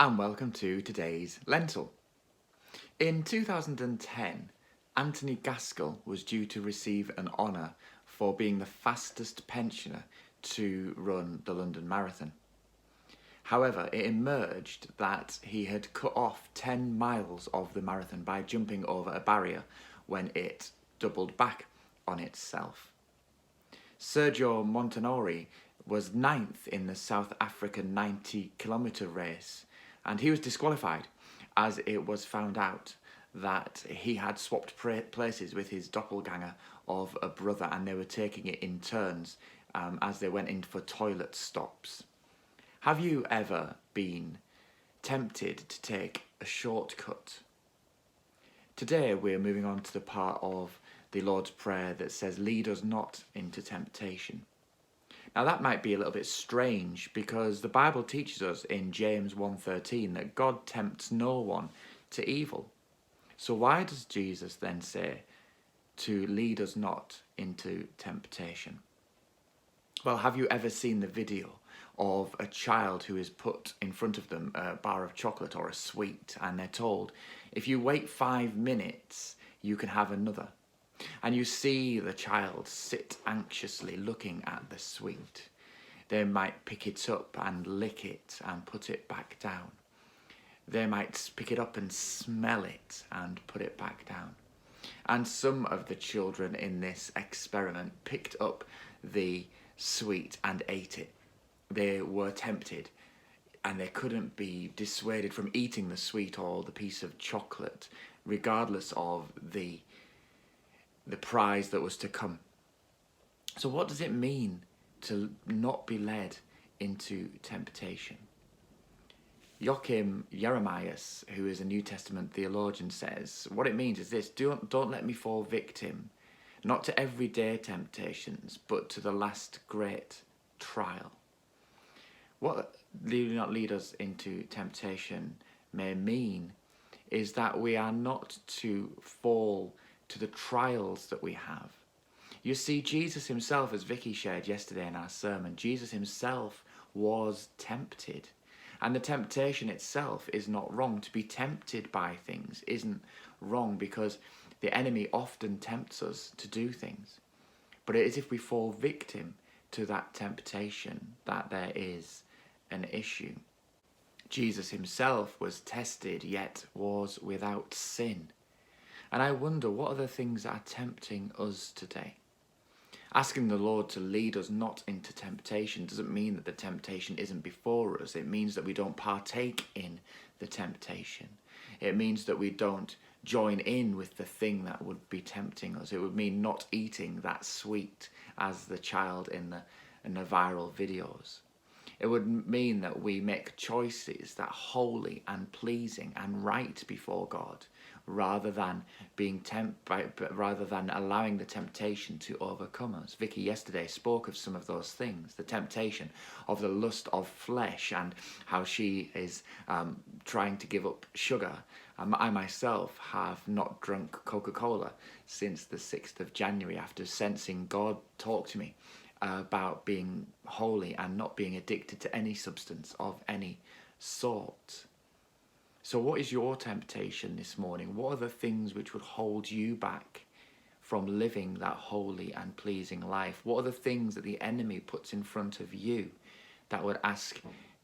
and welcome to today's LentL. In 2010, Anthony Gaskell was due to receive an honour for being the fastest pensioner to run the London Marathon. However, it emerged that he had cut off 10 miles of the marathon by jumping over a barrier when it doubled back on itself. Sergio Montanori was ninth in the South African 90-kilometre race, and he was disqualified as it was found out that he had swapped places with his doppelganger of a brother, and they were taking it in turns as they went in for toilet stops. Have you ever been tempted to take a shortcut? Today we're moving on to the part of the Lord's Prayer that says, "Lead us not into temptation." Now that might be a little bit strange because the Bible teaches us in James 1:13 that God tempts no one to evil. So why does Jesus then say to lead us not into temptation? Well, have you ever seen the video of a child who is put in front of them a bar of chocolate or a sweet, and they're told, if you wait 5 minutes, you can have another? And you see the child sit anxiously looking at the sweet. They might pick it up and lick it and put it back down. They might pick it up and smell it and put it back down. And some of the children in this experiment picked up the sweet and ate it. They were tempted and they couldn't be dissuaded from eating the sweet or the piece of chocolate, regardless of the prize that was to come. So what does it mean to not be led into temptation? Joachim Jeremias, who is a New Testament theologian, says what it means is this: don't let me fall victim, not to everyday temptations, but to the last great trial. What "do not lead us into temptation" may mean is that we are not to fall to the trials that we have. You see, Jesus himself, as Vicky shared yesterday in our sermon, Jesus himself was tempted. And the temptation itself is not wrong. To be tempted by things isn't wrong, because the enemy often tempts us to do things. But it is if we fall victim to that temptation that there is an issue. Jesus himself was tested, yet was without sin. And I wonder, what are the things that are tempting us today? Asking the Lord to lead us not into temptation doesn't mean that the temptation isn't before us. It means that we don't partake in the temptation. It means that we don't join in with the thing that would be tempting us. It would mean not eating that sweet as the child in the viral videos. It would mean that we make choices that are holy and pleasing and right before God, rather than rather than allowing the temptation to overcome us. Vicky yesterday spoke of some of those things: the temptation of the lust of flesh and how she is trying to give up sugar. I myself have not drunk Coca-Cola since the 6th of January after sensing God talk to me about being holy and not being addicted to any substance of any sort. So what is your temptation this morning? What are the things which would hold you back from living that holy and pleasing life? What are the things that the enemy puts in front of you that would ask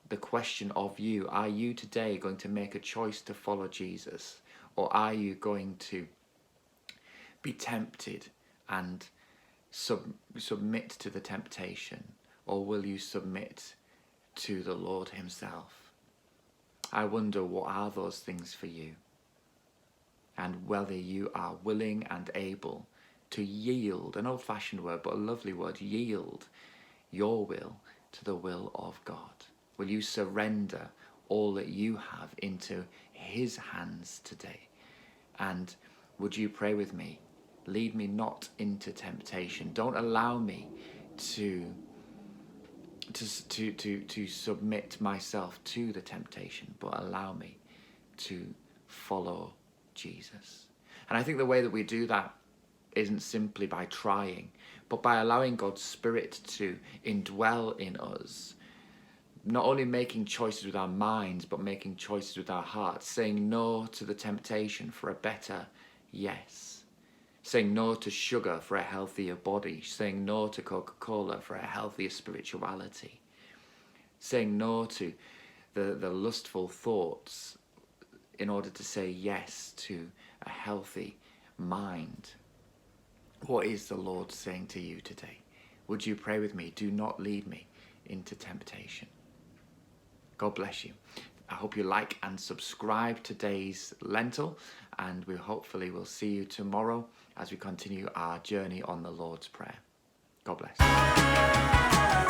the question of you: are you today going to make a choice to follow Jesus? Or are you going to be tempted and submit to the temptation? Or will you submit to the Lord himself? I wonder, what are those things for you? And whether you are willing and able to yield, an old-fashioned word, but a lovely word, yield your will to the will of God. Will you surrender all that you have into his hands today? And would you pray with me? Lead me not into temptation. Don't allow me to submit myself to the temptation, but allow me to follow Jesus. And I think the way that we do that isn't simply by trying, but by allowing God's Spirit to indwell in us, not only making choices with our minds, but making choices with our hearts, saying no to the temptation for a better yes, saying no to sugar for a healthier body, saying no to Coca-Cola for a healthier spirituality, saying no to the lustful thoughts in order to say yes to a healthy mind. What is the Lord saying to you today? Would you pray with me? Do not lead me into temptation. God bless you. I hope you like and subscribe today's Lentil, and we hopefully will see you tomorrow as we continue our journey on the Lord's Prayer. God bless.